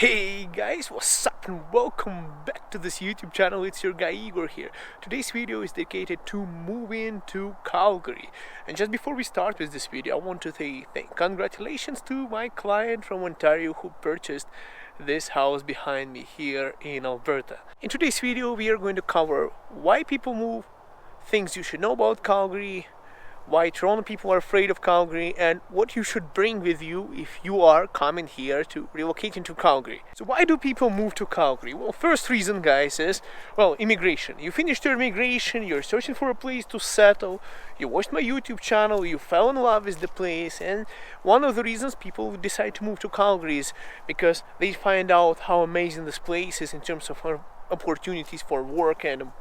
Hey guys, what's up and welcome back to this YouTube channel. It's your guy Igor here. Today's video is dedicated to moving to Calgary. And just before we start with this video, I want to say congratulations to my client from Ontario who purchased this house behind me here in Alberta. In today's video, we are going to cover why people move, things you should know about Calgary, why Toronto people are afraid of Calgary, and what you should bring with you if you are coming here to relocate into Calgary. So why do people move to Calgary? Well, first reason, guys, is, well, immigration. You finished your immigration, you're searching for a place to settle, you watched my YouTube channel, you fell in love with the place, and one of the reasons people decide to move to Calgary is because they find out how amazing this place is in terms of opportunities for work and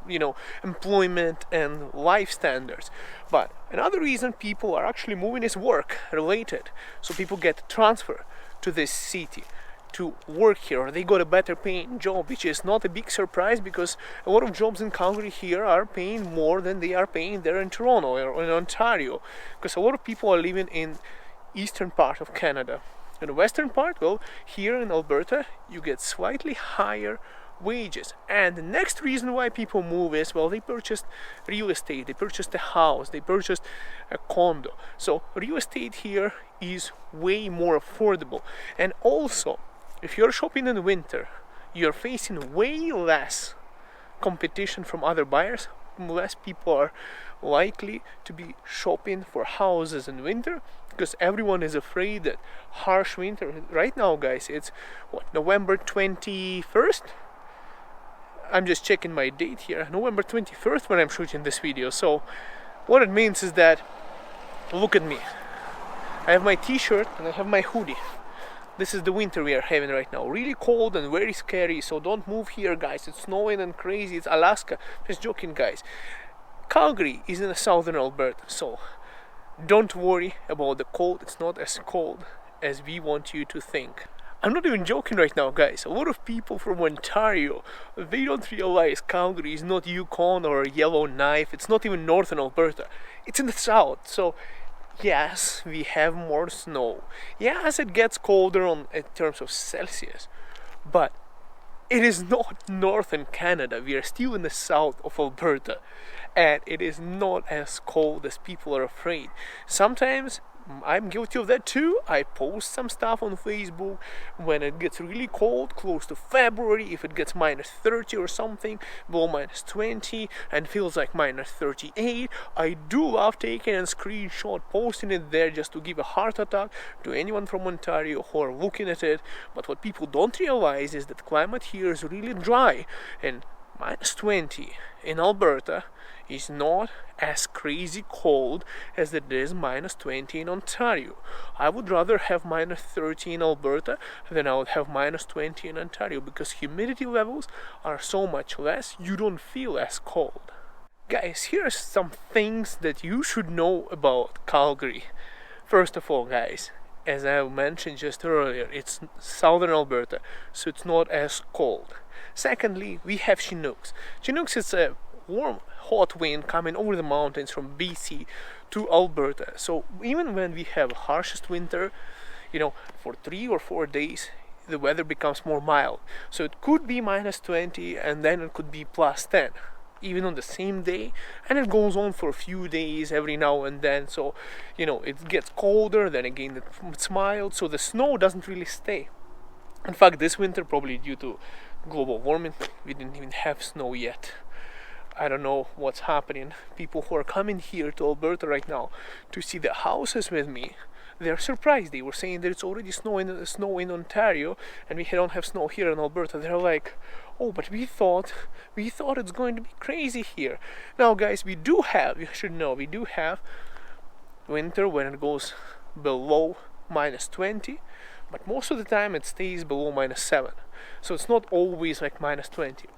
employment and life standards. But another reason people are actually moving is work related. So people get transferred to this city to work here, or they got a better paying job, which is not a big surprise because a lot of jobs in Calgary here are paying more than they are paying there in Toronto or in Ontario, because a lot of people are living in eastern part of Canada. In the western part, well, here in Alberta you get slightly higher wages. And the next reason why people move is, well, they purchased real estate, they purchased a house, they purchased a condo. So real estate here is way more affordable. And also, if you're shopping in winter, you're facing way less competition from other buyers. Less people are likely to be shopping for houses in winter because everyone is afraid that harsh winter. Right now, guys, it's what, November 21st? I'm just checking my date here, November 21st when I'm shooting this video. So what it means is that, look at me, I have my t-shirt and I have my hoodie. This is the winter we are having right now, really cold and very scary. So don't move here, guys. It's snowing and crazy. It's Alaska. Just joking, guys. Calgary is in the southern Alberta, so don't worry about the cold. It's not as cold as we want you to think. I'm not even joking right now, guys. A lot of people from Ontario, they don't realize Calgary is not Yukon or Yellowknife. It's not even northern Alberta. It's in the south. So yes, we have more snow. Yes, it gets colder in terms of Celsius, but it is not northern Canada. We are still in the south of Alberta, and it is not as cold as people are afraid. Sometimes I'm guilty of that too. I post some stuff on Facebook when it gets really cold, close to February, if it gets minus 30 or something, below minus 20 and feels like minus 38. I do love taking a screenshot, posting it there just to give a heart attack to anyone from Ontario who are looking at it. But what people don't realize is that climate here is really dry, and minus 20 in Alberta is not as crazy cold as it is minus 20 in Ontario. I would rather have minus 30 in Alberta than I would have minus 20 in Ontario, because humidity levels are so much less, you don't feel as cold. Guys, here are some things that you should know about Calgary. First of all, guys, as I mentioned just earlier, it's southern Alberta, so it's not as cold. Secondly, we have Chinooks. Chinooks is a warm, hot wind coming over the mountains from BC to Alberta. So even when we have harshest winter, for 3 or 4 days, the weather becomes more mild. So it could be minus 20 and then it could be plus 10. Even on the same day, and it goes on for a few days every now and then. So it gets colder, then again it's mild, so the snow doesn't really stay. In fact, this winter, probably due to global warming, we didn't even have snow yet. I don't know what's happening. People who are coming here to Alberta right now to see the houses with me, they're surprised. They were saying that it's already snow in Ontario and we don't have snow here in Alberta. They're like, oh, but we thought it's going to be crazy here. Now, guys, you should know, we do have winter when it goes below minus 20, but most of the time it stays below minus 7. So it's not always like minus 20.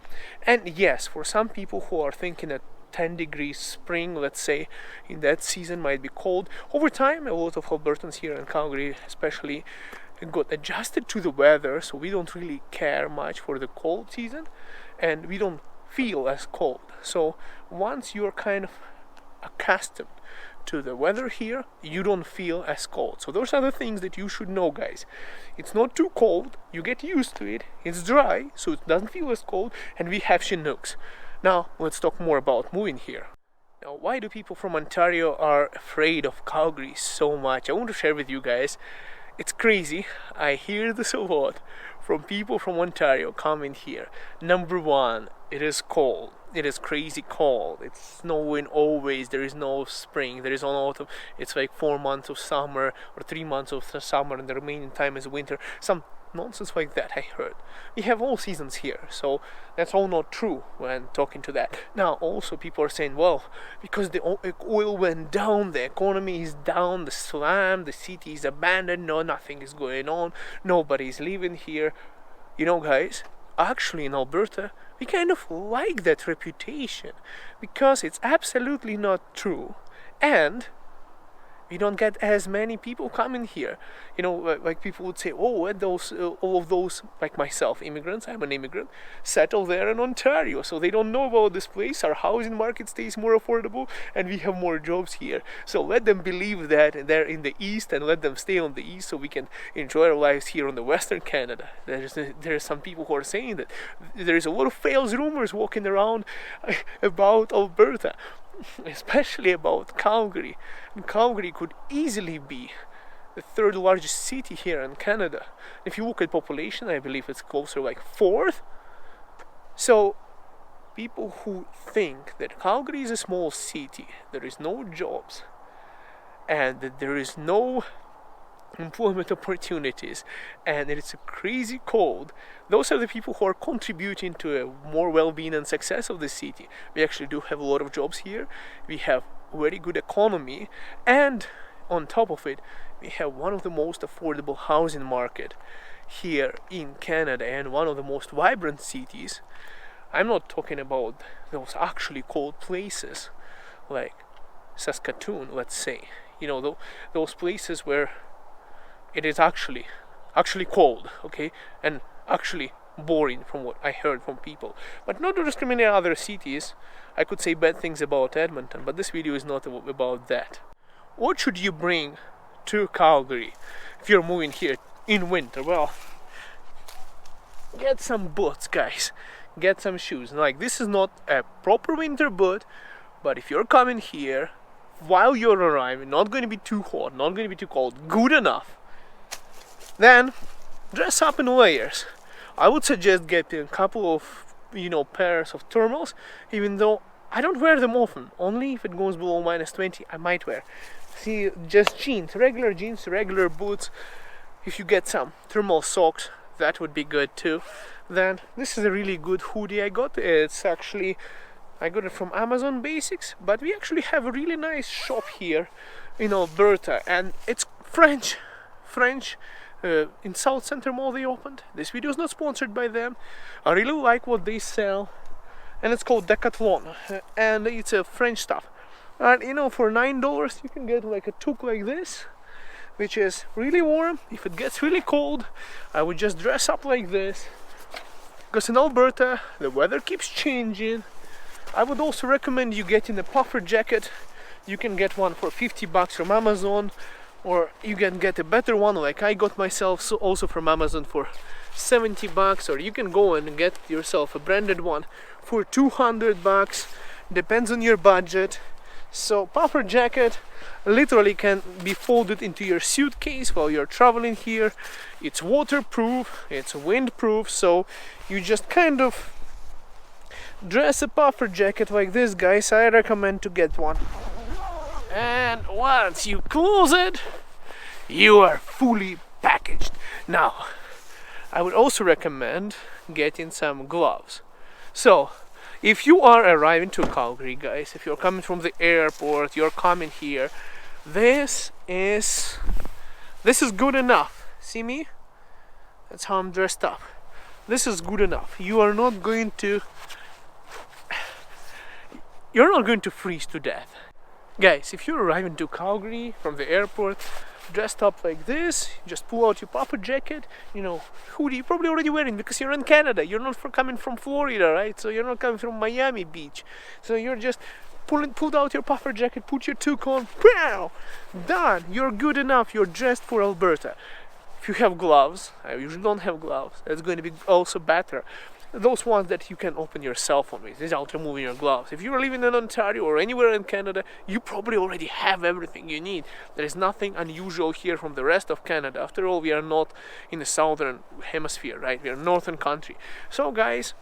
And yes, for some people who are thinking that 10 degrees spring, let's say, in that season might be cold, over time a lot of Albertans here in Calgary especially got adjusted to the weather, so we don't really care much for the cold season and we don't feel as cold. So once you're kind of accustomed to the weather here, you don't feel as cold. So those are the things that you should know, guys. It's not too cold, you get used to it, it's dry, so it doesn't feel as cold, and we have Chinooks. Now, let's talk more about moving here. Now, why do people from Ontario are afraid of Calgary so much? I want to share with you guys. It's crazy. I hear this a lot from people from Ontario coming here. Number one, it is cold. It is crazy cold. It's snowing always. There is no spring. There is no autumn. It's like 4 months of summer or 3 months of summer, and the remaining time is winter. Some nonsense like that, I heard. We have all seasons here, so that's all not true when talking to that. Now, also people are saying, well, because the oil went down, the economy is down, the slum, the city is abandoned, no, nothing is going on, nobody's living here. You know, guys, actually in Alberta, we kind of like that reputation, because it's absolutely not true, and we don't get as many people coming here. You know, like people would say, oh, and those, all of those, like myself, immigrants, I'm an immigrant, settle there in Ontario, so they don't know about this place. Our housing market stays more affordable, and we have more jobs here. So let them believe that they're in the East, and let them stay on the East, so we can enjoy our lives here on the Western Canada. There's some people who are saying that there's a lot of false rumors walking around about Alberta, especially about Calgary. And Calgary could easily be the third largest city here in Canada. If you look at population, I believe it's closer like fourth. So people who think that Calgary is a small city, there is no jobs, and that there is no employment opportunities, and it's a crazy cold, those are the people who are contributing to a more well-being and success of the city. We actually do have a lot of jobs here, we have very good economy, and on top of it, we have one of the most affordable housing market here in Canada, and one of the most vibrant cities. I'm not talking about those actually cold places like Saskatoon, let's say, you know, those places where it is actually cold, okay, and actually boring from what I heard from people. But not to discriminate other cities, I could say bad things about Edmonton, but this video is not about that. What should you bring to Calgary if you're moving here in winter? Well, get some boots, guys. Get some shoes. Like, this is not a proper winter boot, but if you're coming here while you're arriving, not going to be too hot, not going to be too cold, good enough, then dress up in layers. I would suggest getting a couple of, you know, pairs of thermals, even though I don't wear them often. Only if it goes below -20, I might wear. See, just jeans, regular boots. If you get some thermal socks, that would be good too. Then this is a really good hoodie I got. It's actually, I got it from Amazon Basics, but we actually have a really nice shop here in Alberta, and it's French. In South Centre Mall they opened. This video is not sponsored by them. I really like what they sell, and it's called Decathlon, and it's a French stuff. And you know, for $9 you can get like a toque like this, which is really warm. If it gets really cold, I would just dress up like this, because in Alberta the weather keeps changing. I would also recommend you getting a puffer jacket. You can get one for $50 from Amazon, or you can get a better one like I got myself, so also from Amazon for $70, or you can go and get yourself a branded one for $200. Depends on your budget. So puffer jacket literally can be folded into your suitcase while you're traveling here. It's waterproof, it's windproof, so you just kind of dress a puffer jacket like this, guys. I recommend to get one. And once you close it, you are fully packaged. Now, I would also recommend getting some gloves. So, if you are arriving to Calgary, guys, if you're coming from the airport, you're coming here, this is good enough. See me? That's how I'm dressed up. This is good enough. You're not going to freeze to death. Guys, if you're arriving to Calgary from the airport dressed up like this, just pull out your puffer jacket, you know, hoodie you're probably already wearing because you're in Canada. You're not coming from Florida, right? So you're not coming from Miami Beach. So you're just pull out your puffer jacket, put your toque on, pow! Done! You're good enough, you're dressed for Alberta. If you have gloves, I usually don't have gloves, that's going to be also better. Those ones that you can open your cell phone with, without removing your gloves. If you're living in Ontario or anywhere in Canada, you probably already have everything you need. There is nothing unusual here from the rest of Canada. After all, we are not in the southern hemisphere, right? We are northern country. So guys,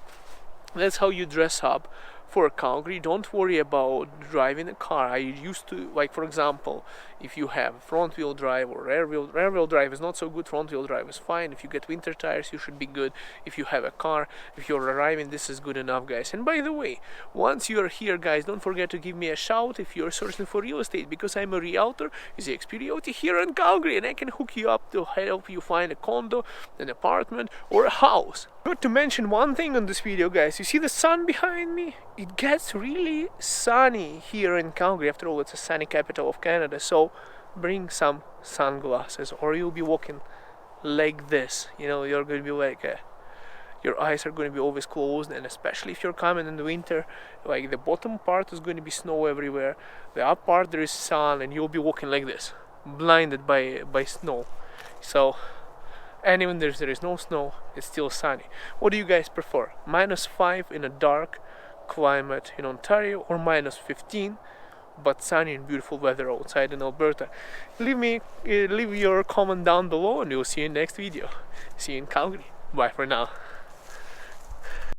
that's how you dress up for Calgary. Don't worry about driving a car. I used to, like, for example, if you have front wheel drive or rear wheel drive is not so good, front wheel drive is fine. If you get winter tires, you should be good. If you have a car, if you're arriving, this is good enough, guys. And by the way, once you are here, guys, don't forget to give me a shout if you're searching for real estate, because I'm a realtor, is the experienced here in Calgary, and I can hook you up to help you find a condo, an apartment, or a house. But to mention one thing on this video, guys, you see the sun behind me? It gets really sunny here in Calgary. After all, it's a sunny capital of Canada, so bring some sunglasses or you'll be walking like this. You know, you're going to be like your eyes are going to be always closed, and especially if you're coming in the winter, like the bottom part is going to be snow everywhere, the up part there is sun, and you'll be walking like this, blinded by snow. So, and even if there is no snow, it's still sunny. What do you guys prefer? -5 in a dark climate in Ontario, or -15 but sunny and beautiful weather outside in Alberta? Leave your comment down below, and we'll see you in next video. See you in Calgary. Bye for now.